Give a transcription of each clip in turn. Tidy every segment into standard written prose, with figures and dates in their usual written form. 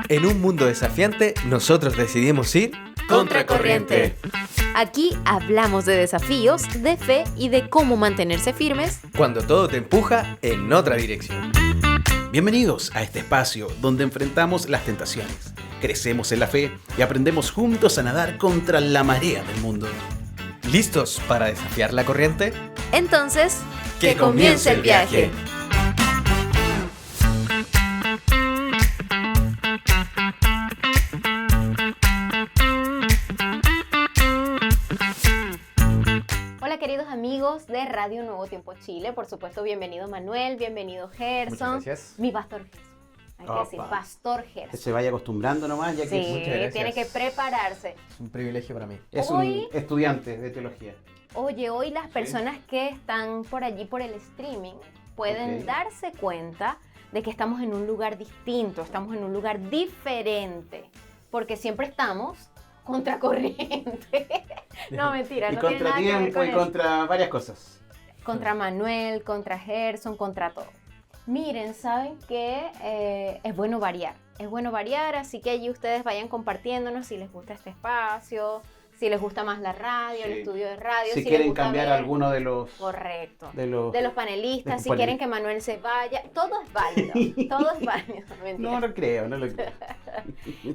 En un mundo desafiante, nosotros decidimos ir Contracorriente. Aquí hablamos de desafíos, de fe y de cómo mantenerse firmes cuando todo te empuja en otra dirección. Bienvenidos a este espacio donde enfrentamos las tentaciones, crecemos en la fe y aprendemos juntos a nadar contra la marea del mundo. ¿Listos para desafiar la corriente? Entonces, ¡que comience el viaje! Hola queridos amigos de Radio Nuevo Tiempo Chile, por supuesto bienvenido Manuel, bienvenido Gerson. Muchas gracias. Mi pastor Gerson, hay que decir pastor Que Gerson. se vaya acostumbrando nomás, ya que Sí, Muchas gracias. tiene que prepararse. Es un privilegio para mí. es Hoy- un estudiante de teología. Oye, hoy las personas que están por allí por el streaming pueden Ok. darse cuenta de que estamos en un lugar distinto, estamos en un lugar diferente, porque siempre estamos contracorriente. No, mentira, Y no tiene contra nada que ver tiempo con y eso. contra varias cosas. Contra Manuel, contra Gerson, contra todo. Miren, saben que es bueno variar, así que allí ustedes vayan compartiéndonos si les gusta este espacio, si les gusta más la radio, el Sí. estudio de radio, Si les quieren gusta cambiar ver- alguno de los... Correcto. De los... De los panelistas, de los si quieren panelistas. que Manuel se vaya, todo es válido, todo es válido, mentira. No lo creo, no lo creo.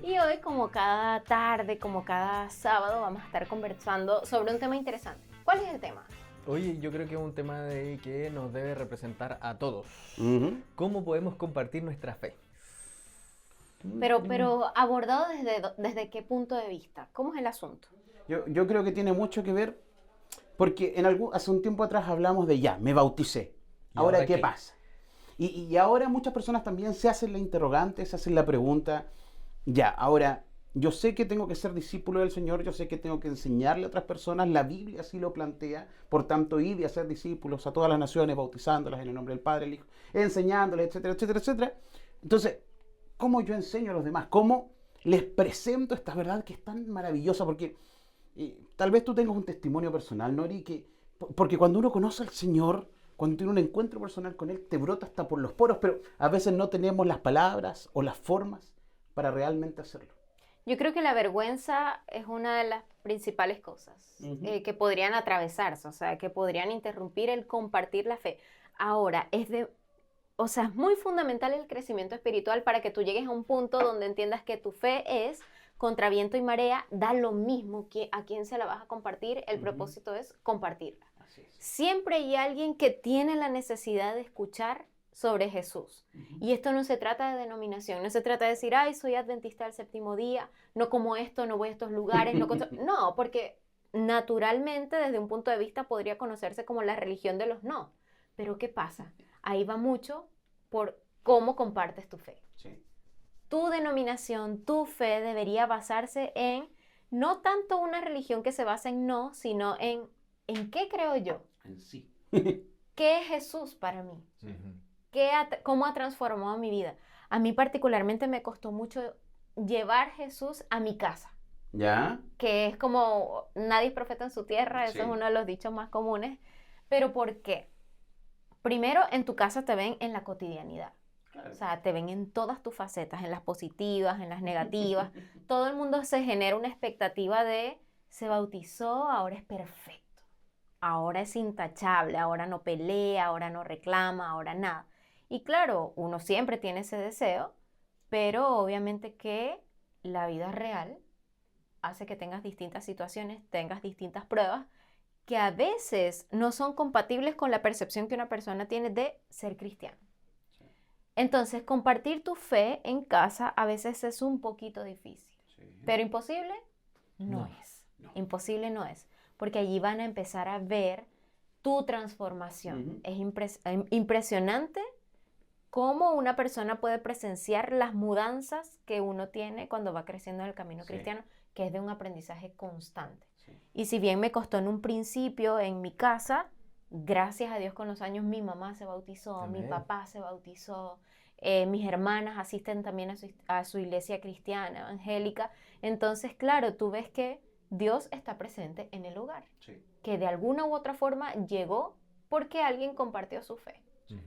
Y hoy, como cada tarde, como cada sábado, vamos a estar conversando sobre un tema interesante. ¿Cuál es el tema? Oye, yo creo que es un tema que nos debe representar a todos. Ujú. ¿Cómo podemos compartir nuestra fe? Pero abordado desde qué punto de vista, ¿cómo es el asunto? Yo creo que tiene mucho que ver, porque hace un tiempo atrás hablamos de ya, me bauticé. ¿Y ¿Ahora ahora qué qué? pasa? Y ahora muchas personas también se hacen la interrogante, se hacen la pregunta, ya, ahora, yo sé que tengo que ser discípulo del Señor, yo sé que tengo que enseñarle a otras personas, la Biblia así lo plantea, por tanto, id y hacer discípulos a todas las naciones, bautizándolas en el nombre del Padre, el Hijo, enseñándoles, etcétera, etcétera, etcétera. Entonces, ¿cómo yo enseño a los demás? ¿Cómo les presento esta verdad que es tan maravillosa? Porque tal vez tú tengas un testimonio personal, Nori, porque cuando uno conoce al Señor, cuando tiene un encuentro personal con Él, te brota hasta por los poros, pero a veces no tenemos las palabras o las formas para realmente hacerlo. Yo creo que la vergüenza es una de las principales cosas Ujú. que podrían atravesarse, o sea, que podrían interrumpir el compartir la fe. Ahora, es muy fundamental el crecimiento espiritual para que tú llegues a un punto donde entiendas que tu fe es contra viento y marea, da lo mismo que a quién se la vas a compartir, el Ujú. propósito es compartirla. Así es. Siempre hay alguien que tiene la necesidad de escuchar sobre Jesús. Ujú. Y esto no se trata de denominación, no se trata de decir, ay, soy adventista del séptimo día, no como esto, no voy a estos lugares, no, porque naturalmente desde un punto de vista podría conocerse como la religión de los no. Pero ¿qué pasa? Ahí va mucho por cómo compartes tu fe. Sí. Tu denominación, tu fe debería basarse en no tanto una religión que se basa en no, sino en qué creo yo, En sí. qué es Jesús para mí. ¿Cómo ha transformado mi vida? A mí particularmente me costó mucho llevar Jesús a mi casa, ¿Ya? que es como nadie es profeta en su tierra, eso Sí. es uno de los dichos más comunes. ¿Pero por qué? Primero, en tu casa te ven en la cotidianidad, Claro. o sea, te ven en todas tus facetas, en las positivas, en las negativas. Todo el mundo se genera una expectativa de, se bautizó, ahora es perfecto, ahora es intachable, ahora no pelea, ahora no reclama, ahora nada. Y claro, uno siempre tiene ese deseo, pero obviamente que la vida real hace que tengas distintas situaciones, tengas distintas pruebas que a veces no son compatibles con la percepción que una persona tiene de ser cristiano. Sí. Entonces, compartir tu fe en casa a veces es un poquito difícil, Sí. pero imposible no No. es. No. Imposible no es, porque allí van a empezar a ver tu transformación. Ujú. Es impresionante cómo una persona puede presenciar las mudanzas que uno tiene cuando va creciendo en el camino Sí. cristiano, que es de un aprendizaje constante. Sí. Y si bien me costó en un principio en mi casa, gracias a Dios con los años mi mamá se bautizó, mi Amén. papá se bautizó, mis hermanas asisten también a su iglesia cristiana, evangélica. Entonces, claro, tú ves que Dios está presente en el hogar, Sí. que de alguna u otra forma llegó porque alguien compartió su fe. Ujú.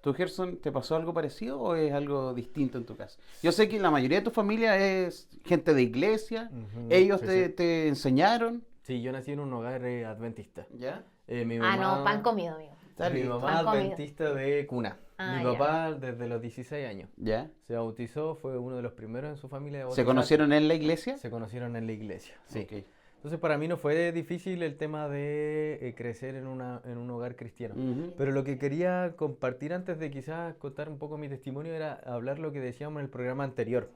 ¿Tú, Gerson, te pasó algo parecido o es algo distinto en tu casa? Yo sé que la mayoría de tu familia es gente de iglesia. Ujú, ¿Ellos sí, te, sí. te enseñaron? Sí, yo nací en un hogar adventista. ¿Ya? Mi Ah, mamá, no, pan comido, amigo. Está mi listo. mamá Pan comido. adventista de cuna. Ah, Mi ya. papá desde los 16 años. ¿Ya? Se bautizó, fue uno de los primeros en su familia de ¿Se bautizarse. conocieron en la iglesia? Se conocieron en la iglesia, sí. Ok. Entonces para mí no fue difícil el tema de crecer en un hogar cristiano. Ujú. Pero lo que quería compartir antes de quizás contar un poco mi testimonio era hablar lo que decíamos en el programa anterior.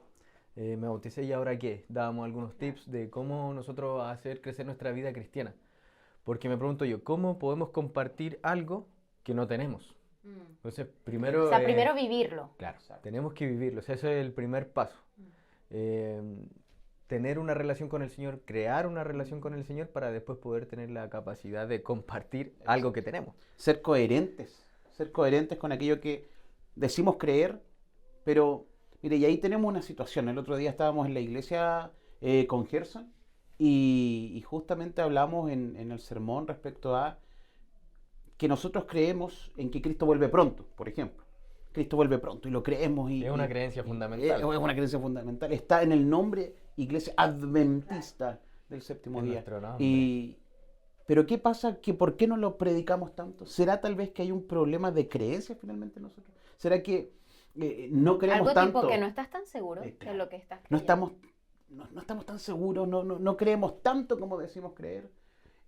Me bauticé y ahora qué. Dábamos algunos tips de cómo nosotros hacer crecer nuestra vida cristiana. Porque me pregunto yo, ¿cómo podemos compartir algo que no tenemos? Entonces, primero... O sea, primero vivirlo. Claro, tenemos que vivirlo. O sea, ese es el primer paso. Eh, tener una relación con el Señor, crear una relación con el Señor para después poder tener la capacidad de compartir algo que tenemos. Ser coherentes con aquello que decimos creer, pero mire, y ahí tenemos una situación. El otro día estábamos en la iglesia con Gerson y justamente hablamos en el sermón respecto a que nosotros creemos en que Cristo vuelve pronto, por ejemplo. Cristo vuelve pronto y lo creemos. Es una creencia fundamental. Es una creencia fundamental. Está en el nombre Iglesia Adventista del Séptimo Es Día. nuestro nombre. Pero ¿qué pasa? ¿Por qué no lo predicamos tanto? ¿Será tal vez que hay un problema de creencia finalmente en nosotros? ¿Será que no creemos Algo tanto? tipo que no estás tan seguro Claro. de lo que estás No creyendo. estamos tan seguros, no creemos tanto como decimos creer.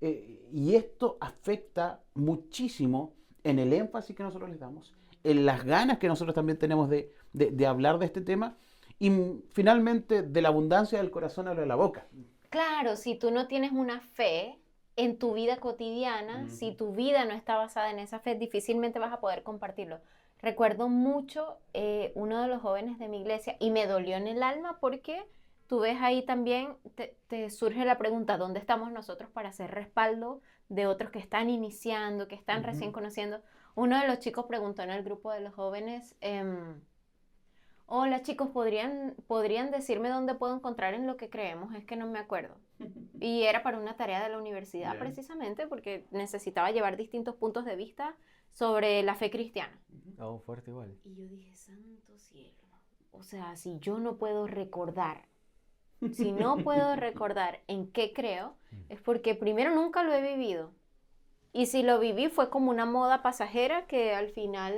Y esto afecta muchísimo en el énfasis que nosotros les damos, en las ganas que nosotros también tenemos de hablar de este tema y finalmente de la abundancia del corazón habla de la boca. Claro, si tú no tienes una fe en tu vida cotidiana, si tu vida no está basada en esa fe, difícilmente vas a poder compartirlo. Recuerdo mucho uno de los jóvenes de mi iglesia y me dolió en el alma porque tú ves ahí también, te surge la pregunta, ¿dónde estamos nosotros para hacer respaldo de otros que están iniciando, que están recién conociendo? Uno de los chicos preguntó en el grupo de los jóvenes, hola chicos, ¿podrían decirme dónde puedo encontrar en lo que creemos? Es que no me acuerdo. Y era para una tarea de la universidad Ya. precisamente porque necesitaba llevar distintos puntos de vista sobre la fe cristiana. Oh, fuerte igual. Y yo dije, santo cielo. O sea, si yo no puedo recordar, si no puedo recordar en qué creo, es porque primero nunca lo he vivido. Y si lo viví fue como una moda pasajera que al final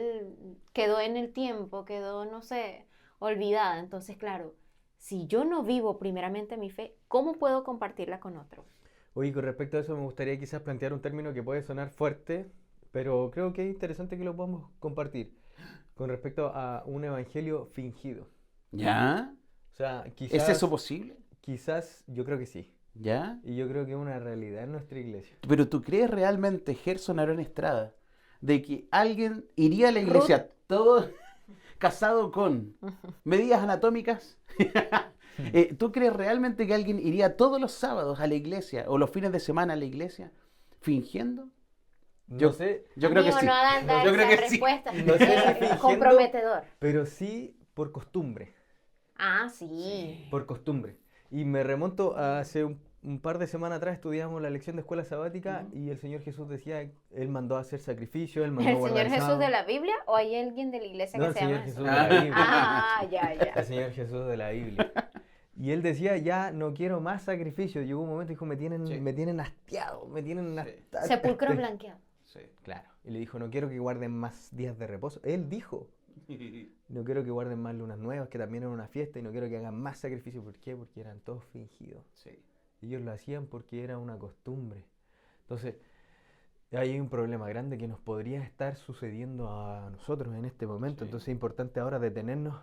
quedó en el tiempo, quedó, no sé, olvidada. Entonces, claro, si yo no vivo primeramente mi fe, ¿cómo puedo compartirla con otro? Oye, con respecto a eso me gustaría quizás plantear un término que puede sonar fuerte, pero creo que es interesante que lo podamos compartir. Con respecto a un evangelio fingido. ¿Ya? O sea, ¿Es quizás... eso posible? Quizás, yo creo que sí. ¿Ya? Y yo creo que es una realidad en nuestra iglesia. Pero ¿tú crees realmente, Gerson Aarón Estrada, de que alguien iría a la iglesia todo casado con medidas anatómicas? ¿Tú crees realmente que alguien iría todos los sábados a la iglesia o los fines de semana a la iglesia fingiendo? No sé, Yo creo que Amigo, sí. no hagan dar Yo creo esa que sí. respuesta. No sé si fingiendo. Comprometedor. pero sí por costumbre. Ah, sí. Por costumbre. Y me remonto a hace un par de semanas atrás estudiamos la lección de escuela sabática y el Señor Jesús decía, Él mandó a hacer sacrificio, Él mandó a ¿El guardar Señor Jesús sábado. de la Biblia o hay alguien de la iglesia No, que el se Señor llama Jesús eso? de la Biblia. Ah, ya, ya. El Señor Jesús de la Biblia. Y Él decía, ya no quiero más sacrificios. Llegó un momento y dijo, me tienen hastiado, me tienen hasta... Sepulcro blanqueado. Sí. Claro. Y le dijo, no quiero que guarden más días de reposo. Él dijo, no quiero que guarden más lunas nuevas, que también era una fiesta, y no quiero que hagan más sacrificios. ¿Por qué? Porque eran todos fingidos. Sí. Ellos lo hacían porque era una costumbre. Entonces, hay un problema grande que nos podría estar sucediendo a nosotros en este momento. Sí. Entonces es importante ahora detenernos,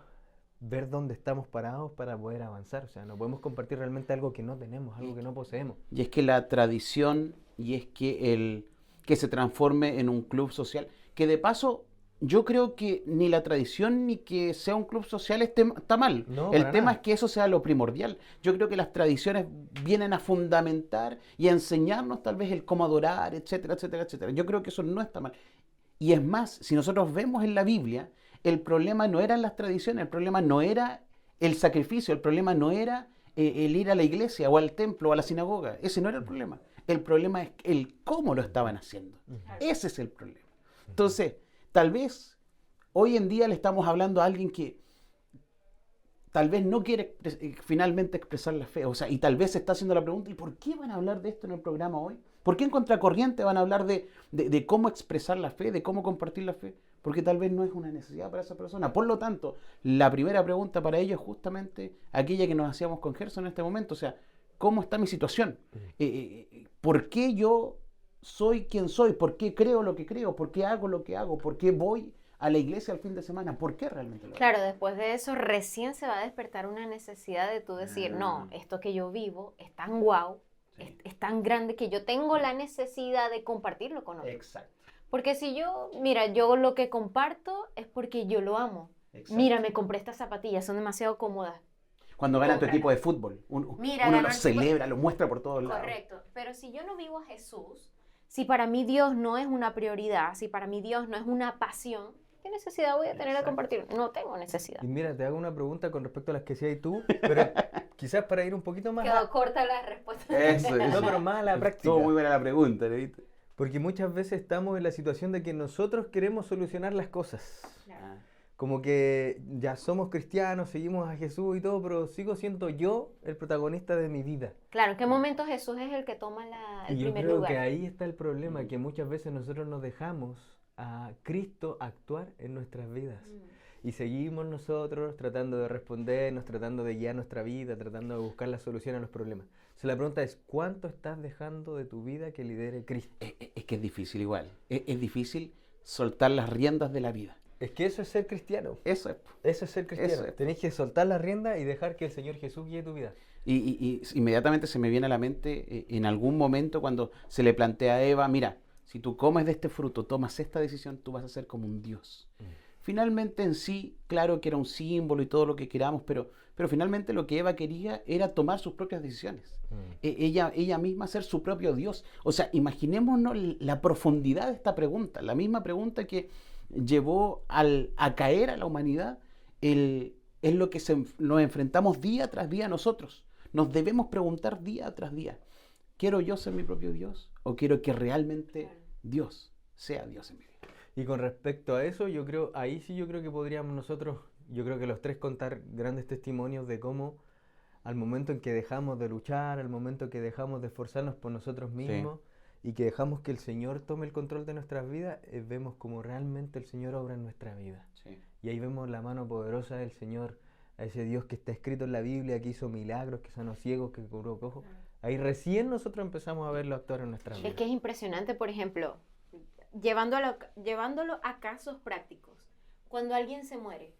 ver dónde estamos parados para poder avanzar. O sea, no podemos compartir realmente algo que no tenemos, algo que no poseemos. Y es que la tradición y es que que se transforme en un club social, que de paso yo creo que ni la tradición ni que sea un club social está mal. No, El para tema nada. es que eso sea lo primordial. Yo creo que las tradiciones vienen a fundamentar y a enseñarnos tal vez el cómo adorar, etcétera, etcétera, etcétera. Yo creo que eso no está mal. Y es más, si nosotros vemos en la Biblia, el problema no eran las tradiciones, el problema no era el sacrificio, el problema no era el ir a la iglesia o al templo o a la sinagoga. Ese no era el problema. El problema es el cómo lo estaban haciendo. Ese es el problema. Entonces, tal vez hoy en día le estamos hablando a alguien que tal vez no quiere finalmente expresar la fe. O sea, y tal vez se está haciendo la pregunta, ¿y por qué van a hablar de esto en el programa hoy? ¿Por qué en Contracorriente van a hablar de cómo expresar la fe, de cómo compartir la fe? Porque tal vez no es una necesidad para esa persona. Por lo tanto, la primera pregunta para ellos es justamente aquella que nos hacíamos con Gerson en este momento. O sea, ¿cómo está mi situación? ¿Por qué yo soy quien soy? ¿Por qué creo lo que creo? ¿Por qué hago lo que hago? ¿Por qué voy a la iglesia al fin de semana? ¿Por qué realmente lo hago? Claro, después de eso recién se va a despertar una necesidad de tú decir, no, esto que yo vivo es tan guau, es tan grande que yo tengo la necesidad de compartirlo con otros. Exacto. Porque si yo, mira, yo lo que comparto es porque yo lo amo. Exacto. Mira, me compré estas zapatillas, son demasiado cómodas. Cuando gana tu Cómprala. equipo de fútbol, Mira, uno ganó lo el celebra, lo muestra por todos lados. Correcto, pero si yo no vivo a Jesús, si para mí Dios no es una prioridad, si para mí Dios no es una pasión, ¿qué necesidad voy a tener de compartir? No tengo necesidad. Y mira, te hago una pregunta con respecto a las que decías tú, pero quizás para ir un poquito más Quedó corta la respuesta. Eso, no, pero más a la práctica. Estuvo muy buena la pregunta, ¿no viste? Porque muchas veces estamos en la situación de que nosotros queremos solucionar las cosas. Claro. Como que ya somos cristianos, seguimos a Jesús y todo, pero sigo siendo yo el protagonista de mi vida. Claro, ¿en qué momento Jesús es el que toma el Y yo primer creo lugar? que ahí está el problema, que muchas veces nosotros nos dejamos a Cristo actuar en nuestras vidas. Y seguimos nosotros tratando de respondernos, tratando de guiar nuestra vida, tratando de buscar la solución a los problemas. Entonces la pregunta es, ¿cuánto estás dejando de tu vida que lidere Cristo? Es que es difícil igual. Es difícil soltar las riendas de la vida. Es que eso es ser cristiano. Eso es. Eso es ser cristiano. Eso es. Tenés que soltar la rienda y dejar que el Señor Jesús guíe tu vida. Y inmediatamente se me viene a la mente en algún momento cuando se le plantea a Eva, mira, si tú comes de este fruto, tomas esta decisión, tú vas a ser como un Dios. Finalmente en sí, claro que era un símbolo y todo lo que queramos, pero finalmente lo que Eva quería era tomar sus propias decisiones. Ella misma ser su propio Dios. O sea, imaginémonos la profundidad de esta pregunta, la misma pregunta que llevó a caer a la humanidad, es lo que nos enfrentamos día tras día nosotros. Nos debemos preguntar día tras día, ¿quiero yo ser mi propio Dios? ¿O quiero que realmente Dios sea Dios en mi vida? Y con respecto a eso, yo creo que podríamos nosotros, yo creo que los tres contar grandes testimonios de cómo al momento en que dejamos de luchar, al momento en que dejamos de esforzarnos por nosotros mismos y que dejamos que el Señor tome el control de nuestras vidas, vemos como realmente el Señor obra en nuestra vida. Sí. Y ahí vemos la mano poderosa del Señor, a ese Dios que está escrito en la Biblia, que hizo milagros, que sanó ciegos, que curó cojos. Ahí recién nosotros empezamos a verlo actuar en nuestras vidas. Es que es impresionante, por ejemplo, llevándolo a casos prácticos. Cuando alguien se muere,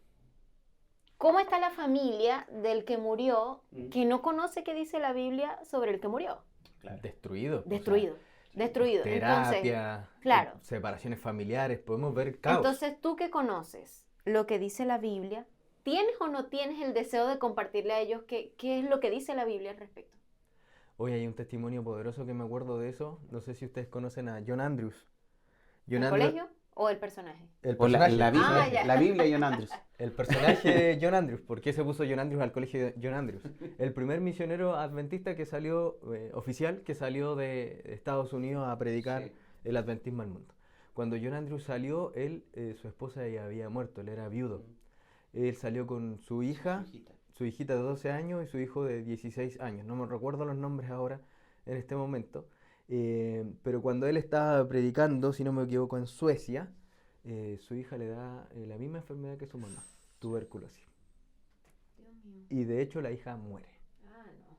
¿cómo está la familia del que murió que no conoce qué dice la Biblia sobre el que murió? Claro. Destruido. Destruido. Destruido. Terapia, Entonces, claro. Separaciones familiares, podemos ver caos. Entonces, tú que conoces lo que dice la Biblia, ¿tienes o no tienes el deseo de compartirle a ellos qué es lo que dice la Biblia al respecto? Hoy hay un testimonio poderoso que me acuerdo de eso. No sé si ustedes conocen a John Andrews. ¿El colegio o el personaje? El O la personaje. Biblia, ya. la Biblia y John Andrews. El personaje de John Andrews. ¿Por qué se puso John Andrews al colegio de John Andrews? El primer misionero adventista que salió, oficial, que salió de Estados Unidos a predicar Sí. el adventismo al mundo. Cuando John Andrews salió, su esposa ya había muerto, él era viudo. Él salió con su hija, su hijita de 12 años y su hijo de 16 años. No me recuerdo los nombres ahora en este momento. Pero cuando él estaba predicando, si no me equivoco, en Suecia, su hija le da la misma enfermedad que su mamá, tuberculosis. Dios mío. Y de hecho la hija muere. Ah, no.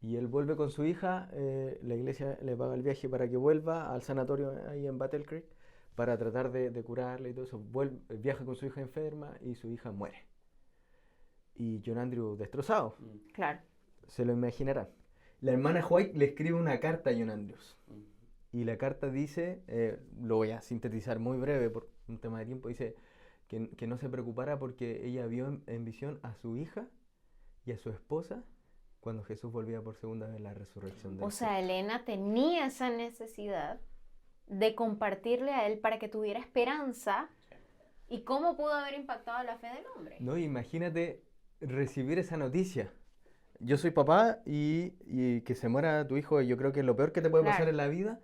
Y él vuelve con su hija, la iglesia le paga el viaje para que vuelva al sanatorio ahí en Battle Creek para tratar de curarle y todo eso. Viaja con su hija enferma y su hija muere. Y John Andrew destrozado, Claro. se lo imaginarán. La hermana White le escribe una carta a John Andrews. Y la carta dice, lo voy a sintetizar muy breve por un tema de tiempo, dice que no se preocupara porque ella vio en visión a su hija y a su esposa cuando Jesús volvía por segunda vez en la resurrección del O sea, Elena tenía esa necesidad de compartirle a él para que tuviera esperanza. ¿Y cómo pudo haber impactado la fe del hombre? No, imagínate recibir esa noticia. Yo soy papá y que se muera tu hijo, yo creo que es lo peor que te puede pasar Claro. en la vida,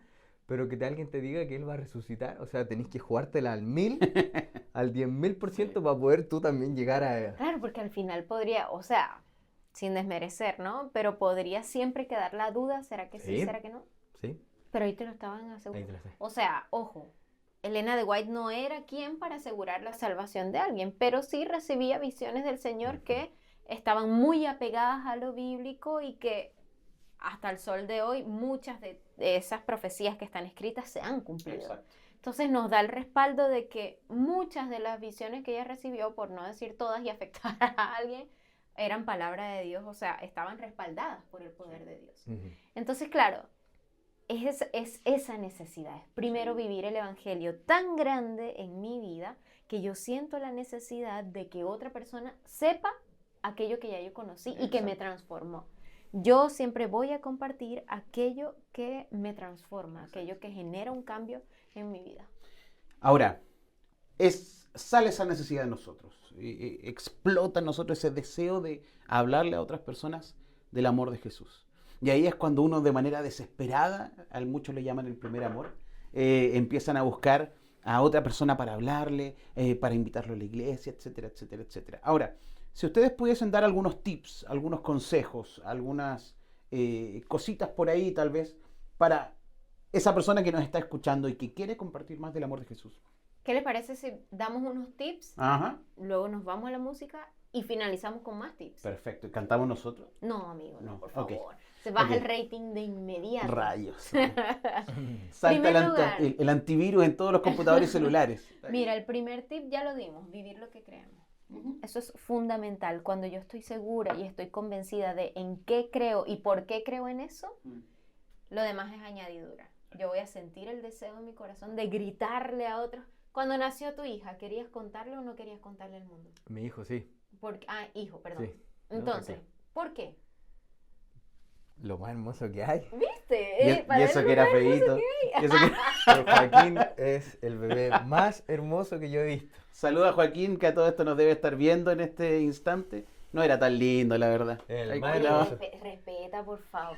pero que alguien te diga que Él va a resucitar, o sea, tenés que jugártela al 1000, al 10.000% para poder tú también llegar a... Claro, porque al final podría, o sea, sin desmerecer, ¿no? Pero podría siempre quedar la duda, ¿será que sí, Sí. será que no? Sí, Pero ahí te lo estaban ahí asegurando. te lo sé. O sea, ojo, Elena de White no era quien para asegurar la salvación de alguien, pero sí recibía visiones del Señor que estaban muy apegadas a lo bíblico y que hasta el sol de hoy muchas de esas profecías que están escritas se han cumplido. Exacto. Entonces nos da el respaldo de que muchas de las visiones que ella recibió, por no decir todas y afectar a alguien, eran palabra de Dios, o sea, estaban respaldadas por el poder de Dios. Ujú. Entonces, claro, es esa necesidad. Es primero vivir el evangelio tan grande en mi vida que yo siento la necesidad de que otra persona sepa aquello que ya yo conocí y que me Exacto. transformó. Yo siempre voy a compartir aquello que me transforma, aquello que genera un cambio en mi vida. Ahora, sale esa necesidad de nosotros, explota en nosotros ese deseo de hablarle a otras personas del amor de Jesús. Y ahí es cuando uno de manera desesperada, a muchos le llaman el primer amor, empiezan a buscar a otra persona para hablarle, para invitarlo a la iglesia, etcétera, etcétera, etcétera. Ahora, si ustedes pudiesen dar algunos tips, algunos consejos, algunas cositas por ahí tal vez, para esa persona que nos está escuchando y que quiere compartir más del amor de Jesús. ¿Qué les parece si damos unos tips, Ajá. luego nos vamos a la música y finalizamos con más tips? Perfecto. ¿Y cantamos nosotros? No, amigo, no, No, por ok. favor. Se baja Ok. el rating de inmediato. Rayos. Salta Primer lugar. el antivirus en todos los computadores celulares. Mira, el primer tip ya lo dimos, vivir lo que creemos. Ujú. Eso es fundamental. Cuando yo estoy segura y estoy convencida de en qué creo y por qué creo en eso, lo demás es añadidura. Yo voy a sentir el deseo en mi corazón de gritarle a otros. Cuando nació tu hija, ¿querías contarle o no querías contarle al mundo? Mi hijo, sí. Hijo, perdón. Sí. No, Entonces, tranquilo. ¿por qué? Lo más hermoso que hay. ¿Viste? Y Para eso él que lo era más hermoso feíto. que Y eso que- Pero Joaquín es el bebé más hermoso que yo he visto. Saluda a Joaquín, que a todo esto nos debe estar viendo en este instante. No era tan lindo, la verdad. El Ay, más Oye, no. hermoso. respeta, por favor.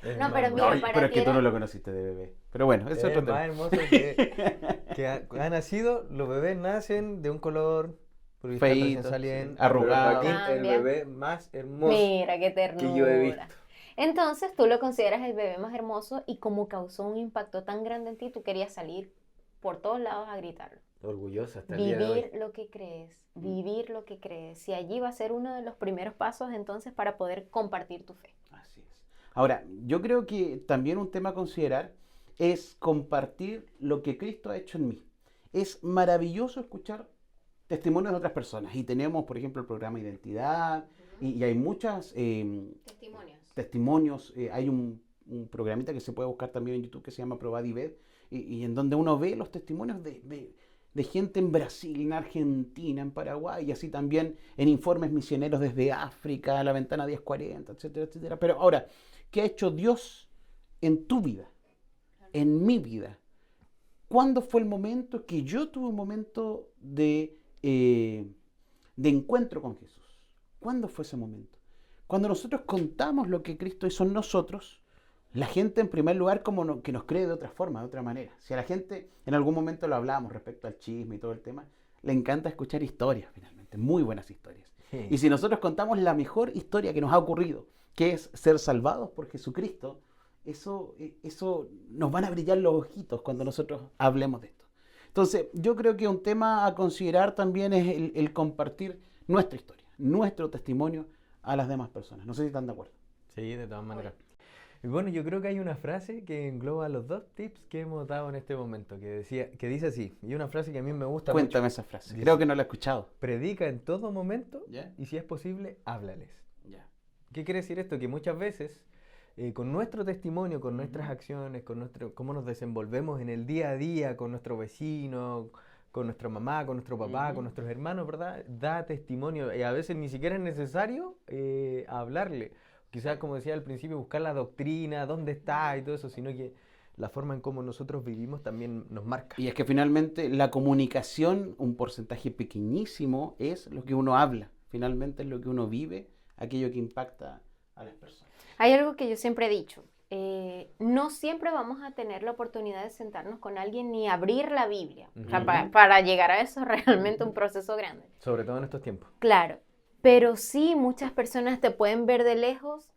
Es No, más pero hermoso. mira, Oye, para pero es ti que tú era- no lo conociste de bebé. Pero bueno, es otro El tema. más hermoso que ha nacido. Los bebés nacen de un color porque están recién Feíto, saliendo. sí, arrugado. Pero Joaquín, el Cambia. bebé más hermoso Mira, qué ternura. que yo he visto. Entonces, tú lo consideras el bebé más hermoso y como causó un impacto tan grande en ti, tú querías salir por todos lados a gritarlo. Orgulloso hasta el día de hoy. Vivir lo que crees, vivir lo que crees. Y allí va a ser uno de los primeros pasos entonces para poder compartir tu fe. Así es. Ahora, yo creo que también un tema a considerar es compartir lo que Cristo ha hecho en mí. Es maravilloso escuchar testimonios de otras personas. Y tenemos, por ejemplo, el programa Identidad, y hay muchas Testimonios. testimonios. Hay un programita que se puede buscar también en YouTube que se llama Probad y Ved, y en donde uno ve los testimonios de gente en Brasil, en Argentina, en Paraguay, y así también en informes misioneros desde África, la ventana 1040, etcétera, etcétera. Pero ahora, ¿qué ha hecho Dios en tu vida? En mi vida. ¿Cuándo fue el momento que yo tuve un momento de encuentro con Jesús? ¿Cuándo fue ese momento? Cuando nosotros contamos lo que Cristo hizo en nosotros, la gente en primer lugar que nos cree de otra forma, de otra manera. Si a la gente, en algún momento lo hablábamos respecto al chisme y todo el tema, le encanta escuchar historias finalmente, muy buenas historias. Y si nosotros contamos la mejor historia que nos ha ocurrido, que es ser salvados por Jesucristo, eso nos van a brillar los ojitos cuando nosotros hablemos de esto. Entonces, yo creo que un tema a considerar también es el compartir nuestra historia, nuestro testimonio a las demás personas. No sé si están de acuerdo. Sí, de todas maneras. Y bueno, yo creo que hay una frase que engloba los dos tips que hemos dado en este momento, que dice así, y una frase que a mí me gusta Cuéntame mucho. esa frase. Dice- Creo que no la he escuchado. Predica en todo momento ¿Ya? y si es posible, háblales. Ya. ¿Qué quiere decir esto? Que muchas veces con nuestro testimonio, con nuestras Ujú. acciones, con cómo nos desenvolvemos en el día a día, con nuestro vecino, con nuestra mamá, con nuestro papá, Ujú. con nuestros hermanos, ¿verdad? Da testimonio y a veces ni siquiera es necesario hablarle. Quizás, como decía al principio, buscar la doctrina, dónde está y todo eso, sino que la forma en cómo nosotros vivimos también nos marca. Y es que finalmente la comunicación, un porcentaje pequeñísimo, es lo que uno habla. Finalmente es lo que uno vive, aquello que impacta a las personas. Hay algo que yo siempre he dicho. no siempre vamos a tener la oportunidad de sentarnos con alguien ni abrir la Biblia. O sea, Ujú. para llegar a eso es realmente un proceso grande. Sobre todo en estos tiempos. Claro, pero sí muchas personas te pueden ver de lejos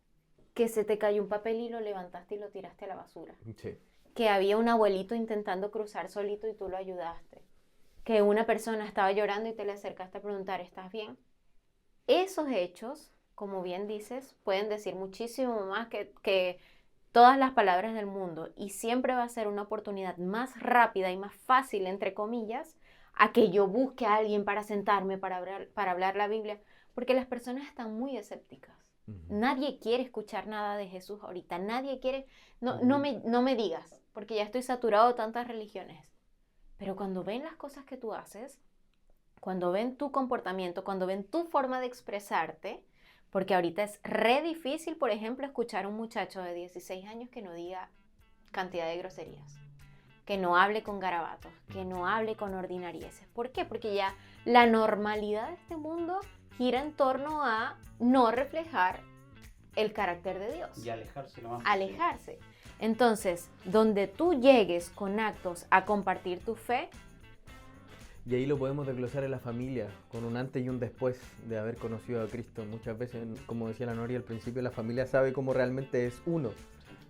que se te cayó un papel y lo levantaste y lo tiraste a la basura. Sí. Que había un abuelito intentando cruzar solito y tú lo ayudaste. Que una persona estaba llorando y te le acercaste a preguntar, ¿estás bien? Esos hechos, como bien dices, pueden decir muchísimo más que todas las palabras del mundo, y siempre va a ser una oportunidad más rápida y más fácil, entre comillas, a que yo busque a alguien para sentarme, para hablar la Biblia, porque las personas están muy escépticas. Ujú. Nadie quiere escuchar nada de Jesús ahorita, nadie quiere, no me digas, porque ya estoy saturado de tantas religiones. Pero cuando ven las cosas que tú haces, cuando ven tu comportamiento, cuando ven tu forma de expresarte, porque ahorita es re difícil, por ejemplo, escuchar a un muchacho de 16 años que no diga cantidad de groserías, que no hable con garabatos, que no hable con ordinarieces. ¿Por qué? Porque ya la normalidad de este mundo gira en torno a no reflejar el carácter de Dios. Y alejarse lo más Alejarse. Entonces, donde tú llegues con actos a compartir tu fe, Y ahí lo podemos desglosar en la familia, con un antes y un después de haber conocido a Cristo. Muchas veces, como decía la Nori al principio, la familia sabe cómo realmente es uno.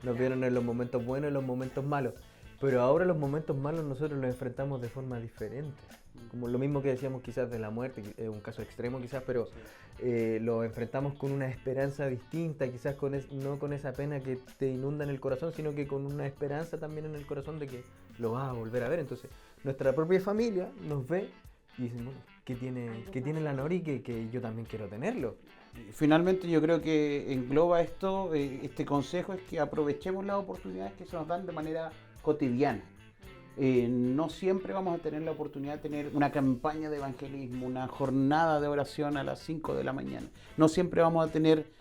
Nos vieron en los momentos buenos y en los momentos malos. Pero ahora los momentos malos nosotros los enfrentamos de forma diferente. Como lo mismo que decíamos quizás de la muerte, es un caso extremo quizás, pero lo enfrentamos con una esperanza distinta, quizás no con esa pena que te inunda en el corazón, sino que con una esperanza también en el corazón de que lo vas a volver a ver. Entonces, nuestra propia familia nos ve y dicen, bueno, ¿qué tiene la Nori que yo también quiero tenerlo? Finalmente yo creo que engloba esto, este consejo es que aprovechemos las oportunidades que se nos dan de manera cotidiana. No siempre vamos a tener la oportunidad de tener una campaña de evangelismo, una jornada de oración a las 5 de la mañana. No siempre vamos a tener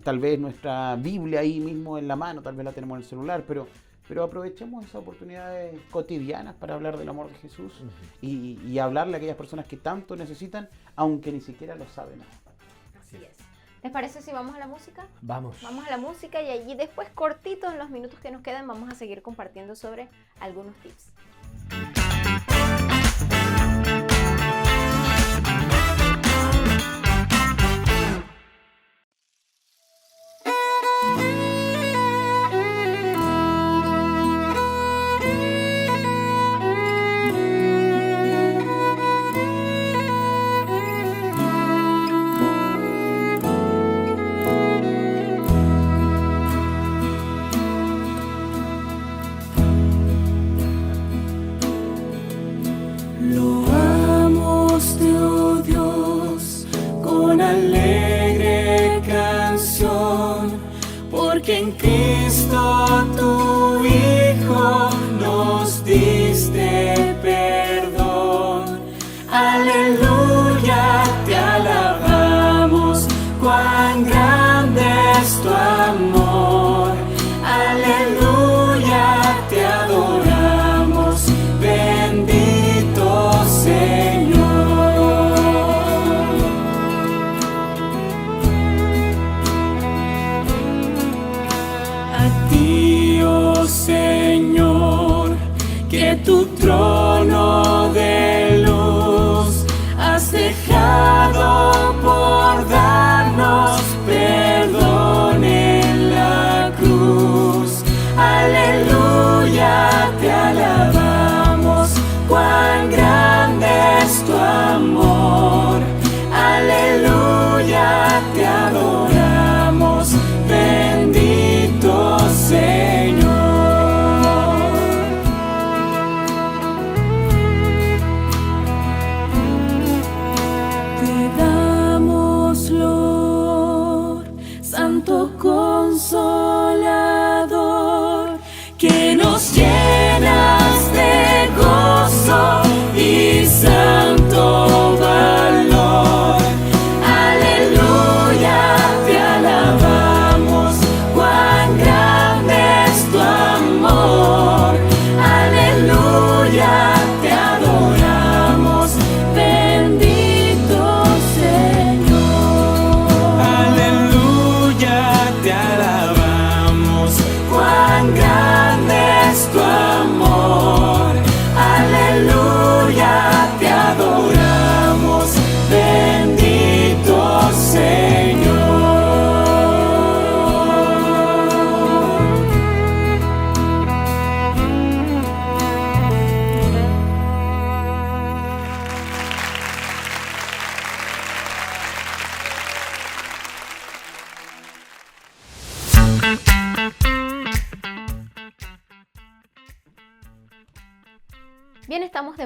tal vez nuestra Biblia ahí mismo en la mano, tal vez la tenemos en el celular, pero aprovechemos esas oportunidades cotidianas para hablar del amor de Jesús y hablarle a aquellas personas que tanto necesitan, aunque ni siquiera lo saben. así es. ¿Les parece si vamos a la música? Vamos. Vamos a la música y allí después, cortito, en los minutos que nos quedan, vamos a seguir compartiendo sobre algunos tips. Loamos te, oh Dios, con alegre canción, porque en Cristo tu Hijo nos diste perdón. Aleluya, te alabamos, cuán grande es tu amor. Aleluya, te adoramos, bendito Señor. A ti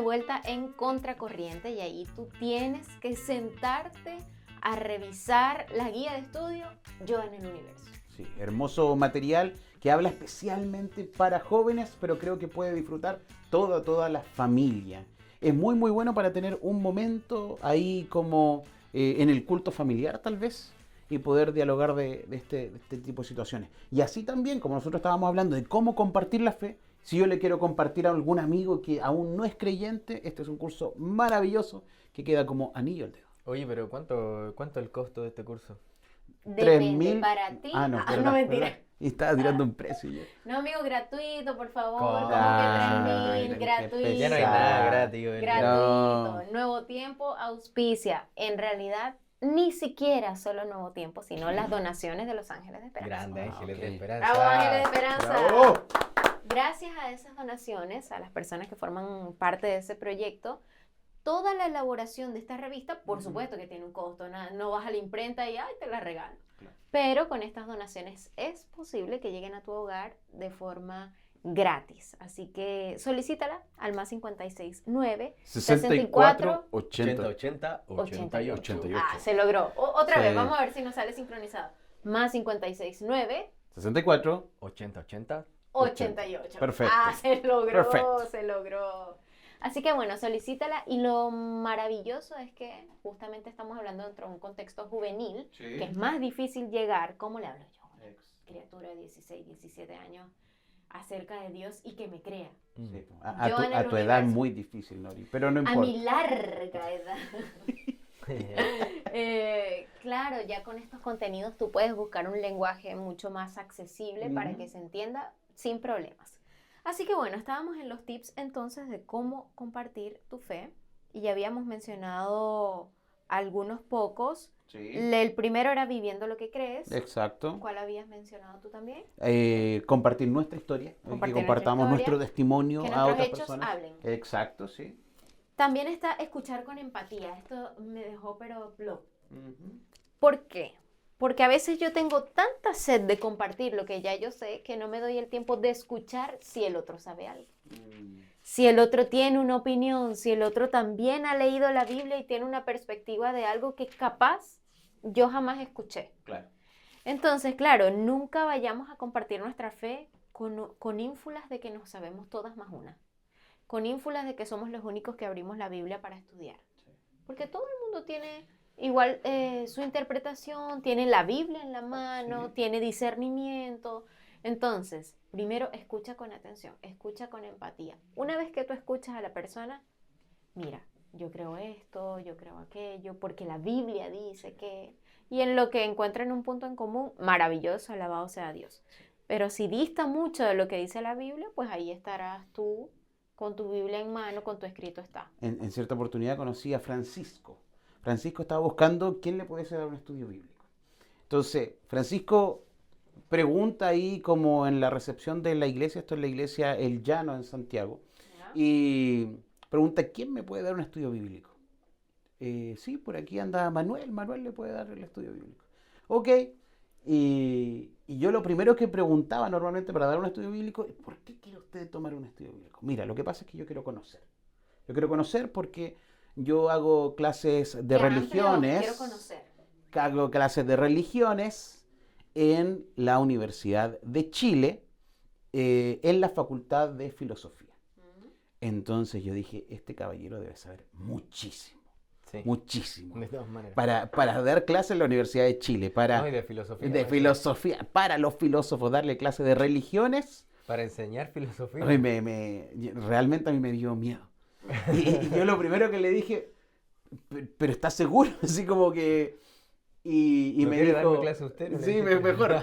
de vuelta en Contracorriente y ahí tú tienes que sentarte a revisar la guía de estudio Yo en el Universo. Sí, hermoso material que habla especialmente para jóvenes, pero creo que puede disfrutar toda la familia. Es muy muy bueno para tener un momento ahí como en el culto familiar tal vez y poder dialogar de este tipo de situaciones. Y así también, como nosotros estábamos hablando de cómo compartir la fe, si yo le quiero compartir a algún amigo que aún no es creyente, este es un curso maravilloso que queda como anillo al dedo. Oye, pero ¿cuánto es el costo de este curso? Depende 3.000. para ti. Ah, no, no, verdad, mentira. verdad. Y estaba tirando un precio ya. No, amigo, gratuito, por favor. ¿Cómo? Como que Ah, 3.000, gratuito. Ya no hay nada gratis. güey. Gratuito. No. Nuevo Tiempo auspicia. En realidad, ni siquiera solo Nuevo Tiempo, sino las donaciones de los Ángeles de Esperanza. Grande Ángeles ok. de Esperanza. ¡Bravo, Ángeles de Esperanza! ¡Bravo! Gracias a esas donaciones, a las personas que forman parte de ese proyecto, toda la elaboración de esta revista, por supuesto que tiene un costo, no vas a la imprenta y ¡ay, te la regalo! Claro. Pero con estas donaciones es posible que lleguen a tu hogar de forma gratis. Así que solicítala al más 569 64 80, 80. 88. 88. Ah, se logró. Otra Sí. vez, vamos a ver si nos sale sincronizado. Más 569 64. 80, 80. 88. Perfecto. Ah, se logró, Perfecto. se logró. Así que bueno, solicítala y lo maravilloso es que justamente estamos hablando dentro de un contexto juvenil, que es más difícil llegar, ¿cómo le hablo yo? Una criatura de 16, 17 años acerca de Dios y que me crea. Sí, a Yo tu, en a el tu edad universo. muy difícil, Nori, pero no A importa. mi larga edad. Claro, ya con estos contenidos tú puedes buscar un lenguaje mucho más accesible para que se entienda sin problemas. Así que bueno, estábamos en los tips entonces de cómo compartir tu fe y ya habíamos mencionado algunos pocos. Sí. El primero era viviendo lo que crees. Exacto. ¿Cuál habías mencionado tú también? Compartir nuestra historia, Compartir que compartamos nuestra nuestro historia, testimonio que a nuestros otras hechos personas. hablen. Exacto, sí. También está escuchar con empatía. Esto me dejó pero plop. Ujú. ¿Por qué? Porque a veces yo tengo tanta sed de compartir lo que ya yo sé que no me doy el tiempo de escuchar si el otro sabe algo. Si el otro tiene una opinión, si el otro también ha leído la Biblia y tiene una perspectiva de algo que capaz yo jamás escuché. Claro. Entonces, claro, nunca vayamos a compartir nuestra fe con ínfulas de que nos sabemos todas más una. Con ínfulas de que somos los únicos que abrimos la Biblia para estudiar. Porque todo el mundo tiene igual su interpretación, tiene la Biblia en la mano, Sí. tiene discernimiento. Entonces, primero escucha con atención, escucha con empatía. Una vez que tú escuchas a la persona, mira, yo creo esto, yo creo aquello, porque la Biblia dice que... Y en lo que encuentren un punto en común, maravilloso, alabado sea Dios. Pero si dista mucho de lo que dice la Biblia, pues ahí estarás tú con tu Biblia en mano, con tu escrito está. En cierta oportunidad conocí a Francisco. Francisco estaba buscando quién le pudiese dar un estudio bíblico. Entonces, Francisco pregunta ahí como en la recepción de la iglesia, esto es la iglesia El Llano en Santiago, y pregunta, ¿quién me puede dar un estudio bíblico? Sí, por aquí anda Manuel le puede dar el estudio bíblico. Ok, y yo lo primero que preguntaba normalmente para dar un estudio bíblico es, ¿por qué quiere usted tomar un estudio bíblico? Mira, lo que pasa es que yo quiero conocer. Yo quiero conocer porque yo hago clases de Qué amplio, religiones. quiero conocer. Hago clases de religiones en la Universidad de Chile, en la Facultad de Filosofía. Entonces yo dije, este caballero debe saber muchísimo, Sí. muchísimo. De todas maneras. Para dar clases en la Universidad de Chile, No, y de filosofía. de ¿no? filosofía, para los filósofos, darle clases de religiones, Para enseñar filosofía. ay, realmente a mí me dio miedo. Y yo lo primero que le dije, pero ¿estás seguro? Así como que... Y ¿No me quiere dijo, darme clase usted? sí, mejor.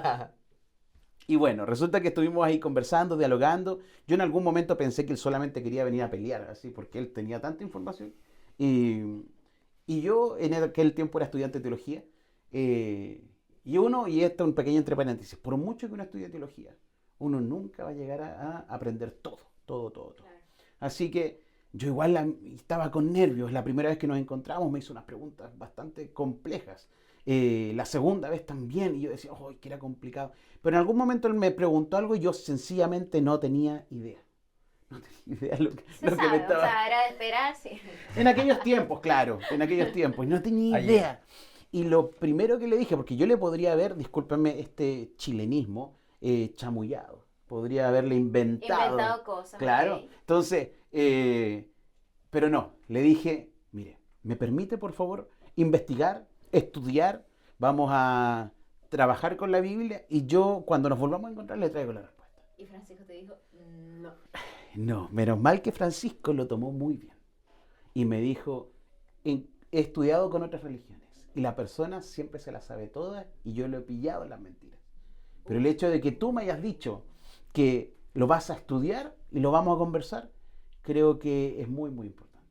Y bueno, resulta que estuvimos ahí conversando, dialogando. Yo en algún momento pensé que él solamente quería venir a pelear, así, porque él tenía tanta información. Y yo en aquel tiempo era estudiante de teología. Y esto es un pequeño entre paréntesis, por mucho que uno estudie teología, uno nunca va a llegar a aprender todo. Claro. Así que yo igual estaba con nervios. La primera vez que nos encontramos me hizo unas preguntas bastante complejas. La segunda vez también, y yo decía, oh, que era complicado. Pero en algún momento él me preguntó algo y yo sencillamente no tenía idea. No tenía idea lo que, Se lo que me sabe, estaba... o sea, era de esperarse. En aquellos tiempos, claro, en aquellos tiempos, no tenía Ayer. idea. Y lo primero que le dije, porque yo le podría haber, discúlpenme este chilenismo, chamullado. Podría haberle Inventado cosas. Claro. ok. Entonces, pero no, le dije, mire, ¿me permite por favor investigar, estudiar? Vamos a trabajar con la Biblia y yo cuando nos volvamos a encontrar le traigo la respuesta. Y Francisco te dijo, no. No, menos mal que Francisco lo tomó muy bien. Y me dijo, he estudiado con otras religiones y la persona siempre se las sabe todas y yo lo he pillado en las mentiras. Pero el hecho de que tú me hayas dicho que lo vas a estudiar y lo vamos a conversar, creo que es muy, muy importante.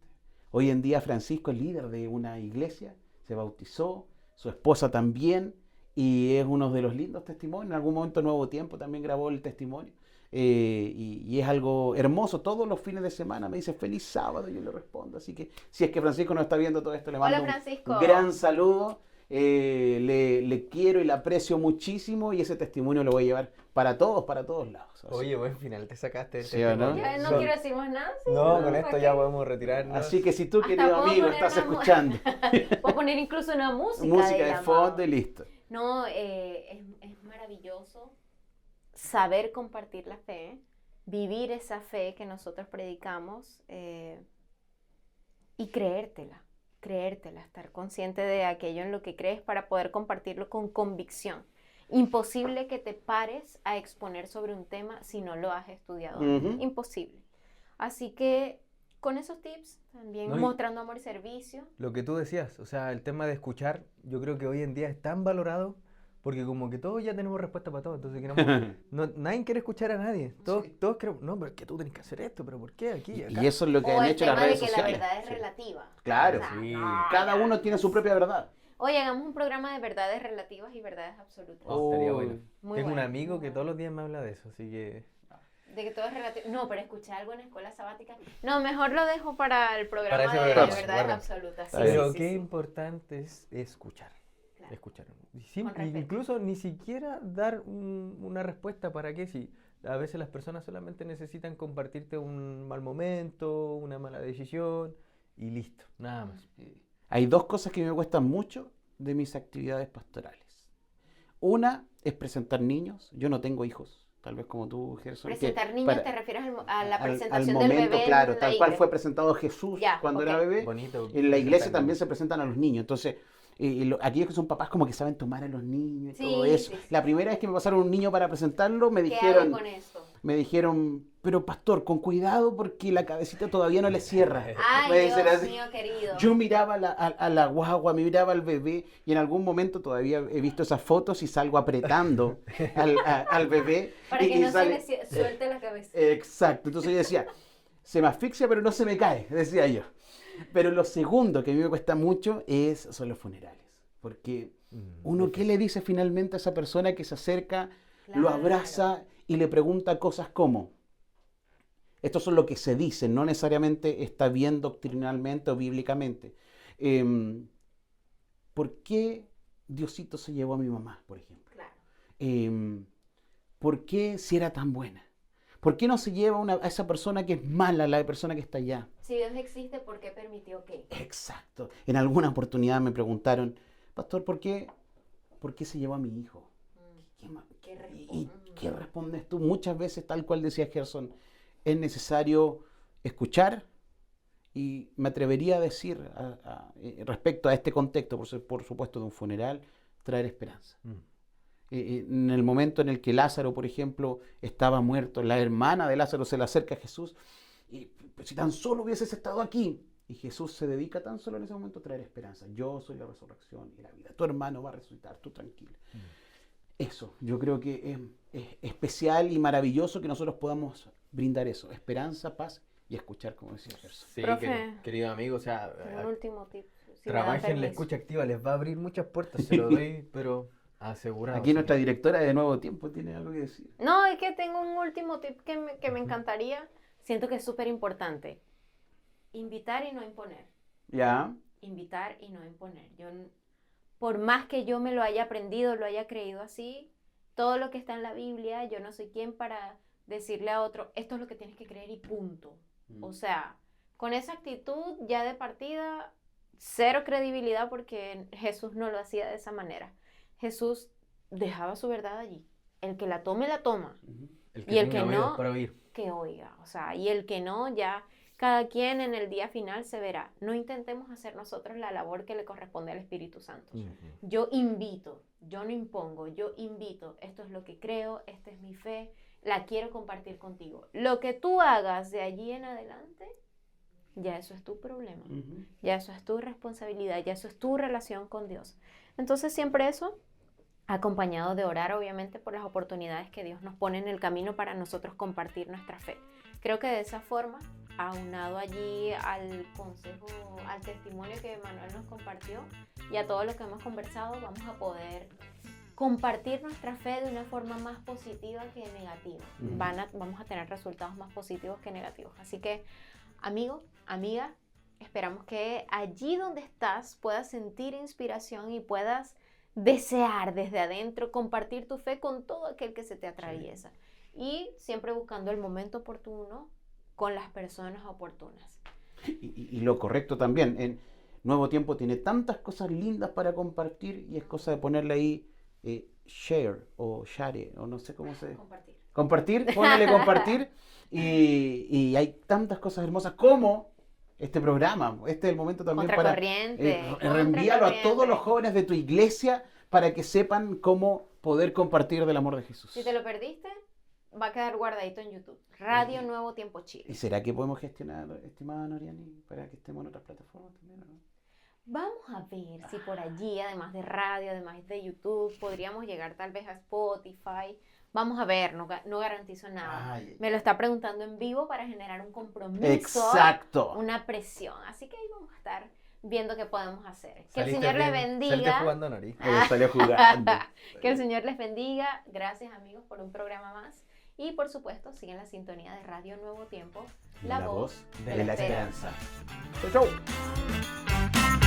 Hoy en día Francisco es líder de una iglesia, se bautizó, su esposa también, y es uno de los lindos testimonios. En algún momento Nuevo Tiempo también grabó el testimonio. Y es algo hermoso. Todos los fines de semana me dice feliz sábado y yo le respondo. Así que si es que Francisco no está viendo todo esto, le mando Hola, Francisco. un gran saludo. Le quiero y le aprecio muchísimo y ese testimonio lo voy a llevar para todos lados. Así, Oye, buen final, te sacaste el ¿Sí o no? testimonio. Ya no Son- quiero decir más nada. ¿sí? No, con ¿para esto qué? ya podemos retirarnos. así que si tú, Hasta querido puedo amigo, poner estás una mu- escuchando Puedo poner incluso una música. música de amado. fondo y listo. No, es maravilloso saber compartir la fe, vivir esa fe que nosotros predicamos y creértela, estar consciente de aquello en lo que crees para poder compartirlo con convicción. Imposible que te pares a exponer sobre un tema si no lo has estudiado. Ujú. Imposible. Así que con esos tips, también No, y- mostrando amor y servicio. Lo que tú decías, o sea, el tema de escuchar, yo creo que hoy en día es tan valorado porque como que todos ya tenemos respuesta para todo, entonces queremos, nadie quiere escuchar a nadie, todos queremos, no, pero es que tú tienes que hacer esto, pero ¿por qué aquí, acá? Y eso es lo que O han el hecho tema las redes de que sociales. la verdad es Sí. relativa. Claro. O sea, Sí. Cada uno tiene su propia verdad. Hoy hagamos un programa de verdades relativas y verdades absolutas. Oh, estaría Uy. bueno. Muy Tengo un bueno, amigo muy que bueno. todos los días me habla de eso, así que... De que todo es relativo. No, pero escuché algo en la escuela sabática. No, mejor lo dejo para el programa ese de programa, verdades guarda. absolutas. Sí, Pero sí, qué sí, sí. importante es escuchar. Claro. Escuchar. Con respeto. Incluso ni siquiera dar una respuesta para qué, si a veces las personas solamente necesitan compartirte un mal momento, una mala decisión y listo, nada más. Hay dos cosas que me cuestan mucho de mis actividades pastorales. Una es presentar niños. Yo no tengo hijos, tal vez como tú, Gerson. que Presentar niños, para- ¿te refieres a la al presentación del momento, bebé? claro, en la tal cual iglesia? fue presentado Jesús Ya, cuando ok. era bebé. Bonito. En la iglesia presentar también niños. se presentan a los niños. Entonces, aquellos que son papás como que saben tomar a los niños y Sí, todo eso. sí, sí. La primera vez que me pasaron un niño para presentarlo, ¿Qué hago con esto? me dijeron, pero pastor, con cuidado porque la cabecita todavía no le cierra. Me Ay, dicen Dios así. mío querido. Yo miraba a la guagua, miraba al bebé y en algún momento todavía he visto esas fotos y salgo apretando al bebé. Para y- que y no sale- se le suelte la cabeza. Exacto, entonces yo decía, se me asfixia pero no se me cae, decía yo. Pero lo segundo que a mí me cuesta mucho son los funerales. Porque uno, ¿qué le dice finalmente a esa persona que se acerca, lo Claro. abraza y le pregunta cosas como? Estos son lo que se dice, no necesariamente está bien doctrinalmente o bíblicamente. ¿Por qué Diosito se llevó a mi mamá, por ejemplo? Claro. ¿Por qué si era tan buena? ¿Por qué no se lleva a esa persona que es mala, la persona que está allá? Si Dios existe, ¿por qué permitió que? Exacto. En alguna oportunidad me preguntaron, pastor, ¿por qué se llevó a mi hijo? ¿Qué ma- ¿Qué ¿Y responde? qué respondes tú? Muchas veces, tal cual decía Gerson, es necesario escuchar y me atrevería a decir respecto a este contexto, por supuesto, de un funeral, traer esperanza. En el momento en el que Lázaro, por ejemplo, estaba muerto, la hermana de Lázaro se le acerca a Jesús y pues, si tan solo hubieses estado aquí, y Jesús se dedica tan solo en ese momento a traer esperanza. Yo soy la resurrección y la vida. Tu hermano va a resucitar, tú tranquilo. Eso, yo creo que es especial y maravilloso que nosotros podamos brindar eso, esperanza, paz y escuchar, como decía Gerson. Sí, Profe. querido amigo, o sea, Tengo un último tip. si me dan trabajen en la permiso. escucha activa, les va a abrir muchas puertas, se lo doy, pero asegurado. Aquí nuestra directora de Nuevo Tiempo tiene algo que decir. No, es que tengo un último tip que me encantaría. Siento que es súper importante. Invitar y no imponer. ¿Ya? Invitar y no imponer. Por más que yo me lo haya aprendido, lo haya creído así, todo lo que está en la Biblia, yo no soy quien para decirle a otro, esto es lo que tienes que creer y punto. O sea, con esa actitud ya de partida, cero credibilidad porque Jesús no lo hacía de esa manera. Jesús dejaba su verdad allí. El que la tome, la toma. Y el que tenga oídos no, para oír. que oiga. O sea, y el que no, ya cada quien en el día final se verá. No intentemos hacer nosotros la labor que le corresponde al Espíritu Santo. Yo invito, yo no impongo, yo invito. Esto es lo que creo, esta es mi fe, la quiero compartir contigo. Lo que tú hagas de allí en adelante, ya eso es tu problema. Ya eso es tu responsabilidad, ya eso es tu relación con Dios. Entonces siempre eso, acompañado de orar obviamente por las oportunidades que Dios nos pone en el camino para nosotros compartir nuestra fe. Creo que de esa forma, aunado allí al consejo, al testimonio que Manuel nos compartió y a todo lo que hemos conversado, vamos a poder compartir nuestra fe de una forma más positiva que negativa. Vamos a tener resultados más positivos que negativos. Así que, amigo, amiga, esperamos que allí donde estás puedas sentir inspiración y puedas desear desde adentro compartir tu fe con todo aquel que se te atraviesa. Y siempre buscando el momento oportuno con las personas oportunas. Y lo correcto también, en Nuevo Tiempo tiene tantas cosas lindas para compartir y es cosa de ponerle ahí share o share o no sé cómo se... Compartir, ponle compartir y hay tantas cosas hermosas como este programa. Este es el momento también para reenvíalo a todos los jóvenes de tu iglesia para que sepan cómo poder compartir del amor de Jesús. Si te lo perdiste, va a quedar guardadito en YouTube. Radio Nuevo Tiempo Chile. ¿Y será que podemos gestionar, estimada Noriani, para que estemos en otras plataformas también, o no? Vamos a ver si por allí, además de radio, además de YouTube, podríamos llegar tal vez a Spotify. Vamos a ver, no garantizo nada. Me lo está preguntando en vivo para generar un compromiso. Exacto. Una presión. Así que ahí vamos a estar viendo qué podemos hacer. Que el Señor les bendiga. Jugando, Nori. Salió jugando. Que el Señor les bendiga. Gracias, amigos, por un programa más. Y por supuesto, sigan la sintonía de Radio Nuevo Tiempo, la voz de la esperanza. Chau, chau.